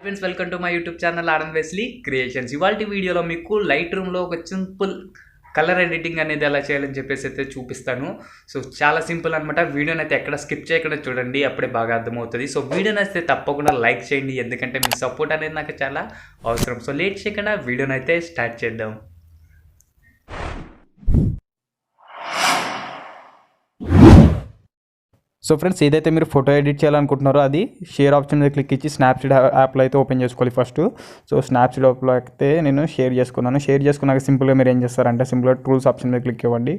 Friends welcome to my YouTube channel Anand Wesley creations. ఇవాళ వీడియోలో మీకు లైట్ రూమ్లో ఒక సింపుల్ కలర్ ఎడిటింగ్ అనేది ఎలా చేయాలని చెప్పేసి అయితే చూపిస్తాను. సో చాలా సింపుల్ అనమాట. వీడియోని అయితే ఎక్కడ స్కిప్ చేయకుండా చూడండి, అప్పుడే బాగా అర్థమవుతుంది. సో వీడియోని అయితే తప్పకుండా లైక్ చేయండి, ఎందుకంటే మీ సపోర్ట్ అనేది నాకు చాలా అవసరం. సో లేట్ చేయకుండా వీడియోని అయితే స్టార్ట్ చేద్దాం. సో ఫ్రెండ్స్, ఏదైతే మీరు ఫోటో ఎడిట్ చేయాలనుకుంటున్నారో అది షేర్ ఆప్షన్ మీద క్లిక్ ఇచ్చి స్నాప్సీడ్ యాప్లో అయితే ఓపెన్ చేసుకోవాలి ఫస్ట్. సో స్నాప్సీడ్ యాప్లో అయితే నేను షేర్ చేసుకున్నాను. షేర్ చేసుకున్నాక సింపుల్గా మీరు ఏం చేస్తారంటే సింపుల్గా టూల్స్ ఆప్షన్ మీద క్లిక్ ఇవ్వండి.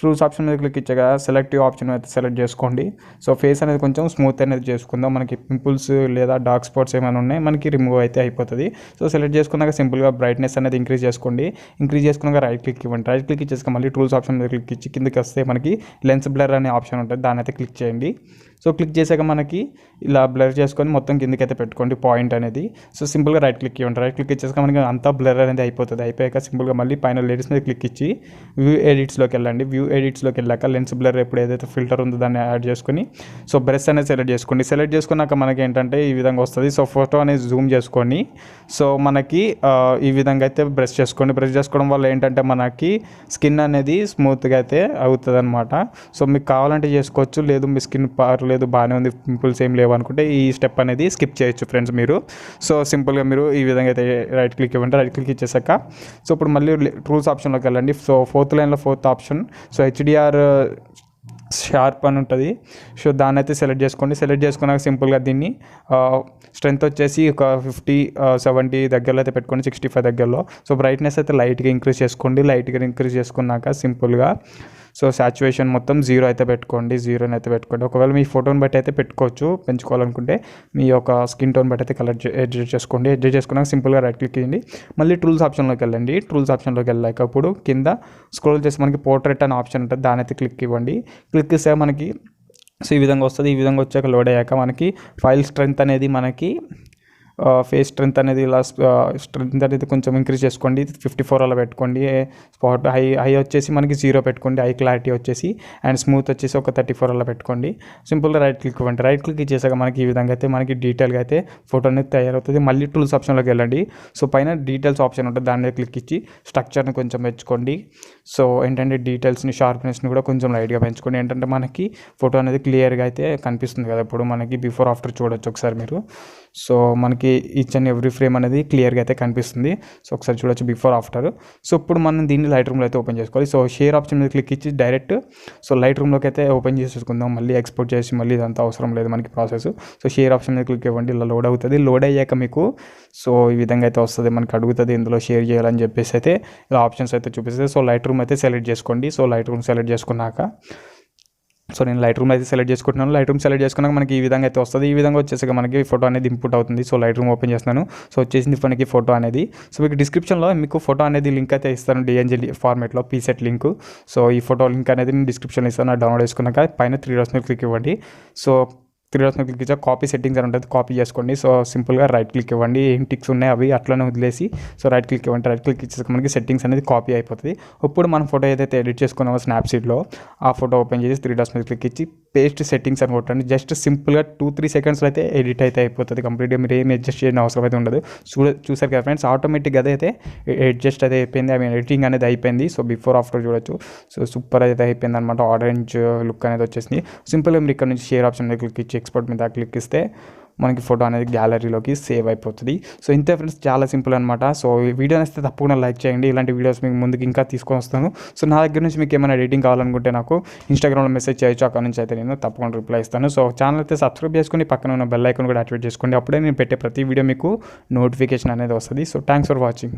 టూల్స్ ఆప్షన్ మీద క్లిక్ ఇచ్చాక సెలెక్టివ్ ఆప్షన్ అయితే సెలెక్ట్ చేసుకోండి. సో ఫేస్ అనేది కొంచెం స్మూత్ అనేది చేసుకుందాం. మనకి పింపుల్స్ లేదా డార్క్ స్పాట్స్ ఏమైనా ఉన్నాయి మనకి రిమూవ్ అయితే అయిపోతుంది. సో సెలెక్ట్ చేసుకున్నాక సింపుల్గా బ్రైట్నెస్ అనేది ఇంక్రీజ్ చేసుకోండి. ఇంక్రీజ్ చేసుకున్నాక రైట్ క్లిక్ ఇవ్వండి. రైట్ క్లిక్ ఇచ్చేసి మళ్ళీ టూల్స్ ఆప్షన్ మీద క్లిక్ ఇచ్చి కిందకి వస్తే మనకి లెన్స్ బ్లర్ అనే ఆప్షన్ ఉంటుంది, దాన్ని అయితే క్లిక్ చేయండి. సో క్లిక్ చేశాక మనకి ఇలా బ్లర్ చేసుకొని మొత్తం కిందకైతే పెట్టుకోండి పాయింట్ అనేది. సో సింపుల్గా రైట్ క్లిక్ ఇవ్వండి. రైట్ క్లిక్ ఇచ్చేసాక మనకి అంతా బ్లర్ అనేది అయిపోతుంది. అయిపోయాక సింపుల్గా మళ్ళీ పైన లేడీస్ మీద క్లిక్ ఇచ్చి వ్యూ ఎడిట్స్లోకి వెళ్ళండి. వ్యూ ఎడిట్స్లోకి వెళ్ళాక లెన్స్ బ్లర్ ఎప్పుడు ఏదైతే ఫిల్టర్ ఉందో దాన్ని యాడ్ చేసుకొని సో బ్రష్ అనేది సెలెక్ట్ చేసుకోండి. సెలెక్ట్ చేసుకున్నాక మనకి ఏంటంటే ఈ విధంగా వస్తుంది. సో ఫోటో అనేది జూమ్ చేసుకొని సో మనకి ఈ విధంగా అయితే బ్రష్ చేసుకోండి. బ్రష్ చేసుకోవడం వల్ల ఏంటంటే మనకి స్కిన్ అనేది స్మూత్గా అయితే అవుతుంది అనమాట. సో మీకు కావాలంటే చేసుకోవచ్చు, లేదు మీ స్కిన్ లేదు బాగానే ఉంది, పింపుల్స్ ఏం లేవు అనుకుంటే ఈ స్టెప్ అనేది స్కిప్ చేయొచ్చు ఫ్రెండ్స్ మీరు. సో సింపుల్గా మీరు ఈ విధంగా అయితే రైట్ క్లిక్ ఇవ్వండి. రైట్ క్లిక్ ఇచ్చేసాక సో ఇప్పుడు మళ్ళీ టూల్స్ ఆప్షన్లోకి వెళ్ళండి. సో ఫోర్త్ లైన్లో fourth option so HDR sharp అని ఉంటుంది. సో దాన్ని అయితే సెలెక్ట్ చేసుకోండి. సెలెక్ట్ చేసుకున్నాక సింపుల్గా దీన్ని స్ట్రెంత్ వచ్చేసి ఒక 50-70 దగ్గరలో అయితే పెట్టుకోండి, 65 దగ్గరలో. సో బ్రైట్నెస్ అయితే లైట్గా ఇంక్రీజ్ చేసుకోండి. లైట్గా ఇంక్రీజ్ చేసుకున్నాక సింపుల్గా సో సాచురేషన్ మొత్తం 0 అయితే పెట్టుకోండి. 0 అయితే పెట్టుకోండి. ఒకవేళ మీ ఫోటోని బట్టి అయితే పెట్టుకోవచ్చు, పెంచుకోవాలనుకుంటే మీ యొక్క స్కిన్ టోన్ బట్టి అయితే కలర్ అడ్జస్ట్ చేసుకోండి. అడ్జస్ట్ చేసుకున్నాక సింపుల్గా రైట్ క్లిక్ చేయండి. మళ్ళీ టూల్స్ ఆప్షన్లోకి వెళ్ళండి. టూల్స్ ఆప్షన్లోకి వెళ్ళాక అప్పుడు కింద స్క్రోల్ చేసి మనకి పోర్ట్రేట్ అనే ఆప్షన్ ఉంటుంది, దాని అయితే క్లిక్ ఇవ్వండి. క్లిక్ చేస్తే మనకి సో ఈ విధంగా వస్తుంది. ఈ విధంగా వచ్చాక లోడ్ అయ్యాక మనకి ఫైల్ స్ట్రెంత్ అనేది మనకి ఫేస్ స్ట్రెంత్ అనేది ఇలా స్ట్రెంత్ అనేది కొంచెం ఇంక్రీజ్ చేసుకోండి. 54 అలా పెట్టుకోండి. స్పాట్ హై వచ్చేసి మనకి 0 పెట్టుకోండి. హై క్లారిటీ వచ్చేసి అండ్ స్మూత్ వచ్చేసి ఒక 34 అలా పెట్టుకోండి. సింపుల్గా రైట్ క్లిక్ ఇవ్వండి. రైట్ క్లిక్ ఇచ్చేసాక మనకి ఈ విధంగా అయితే మనకి డీటెయిల్గా అయితే ఫోటో అనేది తయారవుతుంది. మళ్ళీ టూల్స్ ఆప్షన్లోకి వెళ్ళండి. సో పైన డీటెయిల్స్ ఆప్షన్ ఉంటుంది, దాని మీద క్లిక్ ఇచ్చి స్ట్రక్చర్ని కొంచెం పెంచుకోండి. సో ఏంటంటే డీటెయిల్స్ని షార్ప్నెస్ని కూడా కొంచెం లైట్గా పెంచుకోండి. ఏంటంటే మనకి ఫోటో అనేది క్లియర్గా అయితే కనిపిస్తుంది కదా. ఇప్పుడు మనకి బిఫోర్ ఆఫ్టర్ చూడొచ్చు ఒకసారి మీరు. సో మనకి ఈచ్ అండ్ ఎవ్రీ ఫ్రేమ్ అనేది క్లియర్గా అయితే కనిపిస్తుంది. సో ఒకసారి చూడొచ్చు బిఫోర్ ఆఫ్టర్. సో ఇప్పుడు మనం దీన్ని లైట్ రూమ్లో అయితే ఓపెన్ చేసుకోవాలి. సో షేర్ ఆప్షన్ మీద క్లిక్ ఇచ్చి డైరెక్ట్ సో లైట్ రూమ్లోకి అయితే ఓపెన్ చేసేసుకుందాం. మళ్ళీ ఎక్స్పోర్ట్ చేసి మళ్ళీ ఇదంతా అవసరం లేదు మనకి ప్రాసెస్. సో షేర్ ఆప్షన్ మీద క్లిక్ ఇవ్వండి. ఇలా లోడ్ అవుతుంది. లోడ్ అయ్యాక మీకు సో ఈ విధంగా అయితే వస్తుంది. మనకి అడుగుతుంది ఇందులో షేర్ చేయాలని చెప్పేసి అయితే ఇలా ఆప్షన్స్ అయితే చూపిస్తుంది. సో లైట్ రూమ్ అయితే సెలెక్ట్ చేసుకోండి. సో లైట్ రూమ్ సెలెక్ట్ చేసుకున్నాక సో నేను లైట్ రూమ్ అయితే సెలెక్ట్ చేసుకుంటున్నాను. లైట్ రూమ్ సెలెక్ట్ చేసుకున్నాక మనకి ఈ విధంగా అయితే వస్తుంది. ఈ విధంగా వచ్చేసాక మనకి ఫోటో అనేది ఇంపుట్ అవుతుంది. సో లైట్ రూమ్ ఓపెన్ చేస్తున్నాను. సో వచ్చేసింది మనకి ఫోటో అనేది. సో మీకు డిస్క్రిప్షన్లో మీకు ఫోటో అనేది లింక్ అయితే ఇస్తాను, డిఎన్జీ ఫార్మేట్లో పీసెట్ లింక్. సో ఈ ఫోటో లింక్ అనేది నేను డిస్క్రిప్షన్లో ఇస్తాను. డౌన్లోడ్ చేసుకున్నాక పైన 3 డాట్స్ మీద క్లిక్ ఇవ్వండి. సో 3 డాట్స్ మీద క్లిక్ ఇచ్చా కాపీ సెట్టింగ్స్ అని ఉంటుంది, కాపీ చేసుకోండి. సో సింపుల్గా రైట్ క్లిక్ ఇవ్వండి. ఏం టిక్స్ ఉన్నాయి అవి అట్లనే వదిలేసి సో రైట్ క్లిక్ ఇవ్వండి. రైట్ క్లిక్ ఇచ్చేసాక మనకి సెట్టింగ్స్ అనేది కాపీ అయిపోతుంది. ఇప్పుడు మనం ఫోటో ఏదైతే ఎడిట్ చేసుకున్నామో స్నాప్సీడ్లో ఆ ఫోటో ఓపెన్ చేసి 3 డాట్స్ మీద క్లిక్ ఇచ్చి పేస్ట్ సెట్టింగ్స్ అని కొట్టండి. జస్ట్ సింపుల్గా 2-3 సెకండ్స్లో అయితే ఎడిట్ అయితే అయిపోతుంది కంప్లీట్గా. మీరు ఏం అడ్జస్ట్ చేయని అవసరం అయితే ఉండదు. చూసారు కదా ఫ్రెండ్స్, ఆటోమేటిక్గా అయితే అడ్జస్ట్ అయితే అయిపోయింది. ఎడిటింగ్ అనేది అయిపోయింది. సో బిఫోర్ ఆఫ్టర్ చూడొచ్చు. సో సూపర్ అయితే అయిపోయింది అనమాట. ఆరెంజ్ లుక్ అనేది వచ్చేసింది. సింపుల్గా మీరు ఇక్కడ నుంచి షేర్ ఆప్షన్ మీద క్లిక్ ఇచ్చి ఎక్స్పోర్ట్ మీద క్లిక్ ఇస్తే మనకి ఫోటో అనేది గ్యాలరీలోకి సేవ్ అయిపోతుంది. సో ఇంతే ఫ్రెండ్స్, చాలా సింపుల్ అనమాట. సో ఈ వీడియో నచ్చితే తప్పకుండా లైక్ చేయండి. ఇలాంటి వీడియోస్ మీకు ముందుకు ఇంకా తీసుకొని వస్తాను. సో నా దగ్గర నుంచి మీకు ఏమైనా ఎడిటింగ్ కావాలనుకుంటే నాకు ఇన్స్టాగ్రామ్లో మెసేజ్ చేయొచ్చు. అక్కడ నుంచి అయితే నేను తప్పకుండా రిప్లై ఇస్తాను. సో ఛానల్ అయితే సబ్స్క్రైబ్ చేసుకుని పక్కన ఉన్న బెల్ ఐకాన్ కూడా యాక్టివేట్ చేసుకోండి. అప్పుడే నేను పెట్టే ప్రతి వీడియో మీకు నోటిఫికేషన్ అనేది వస్తుంది. So thanks for watching.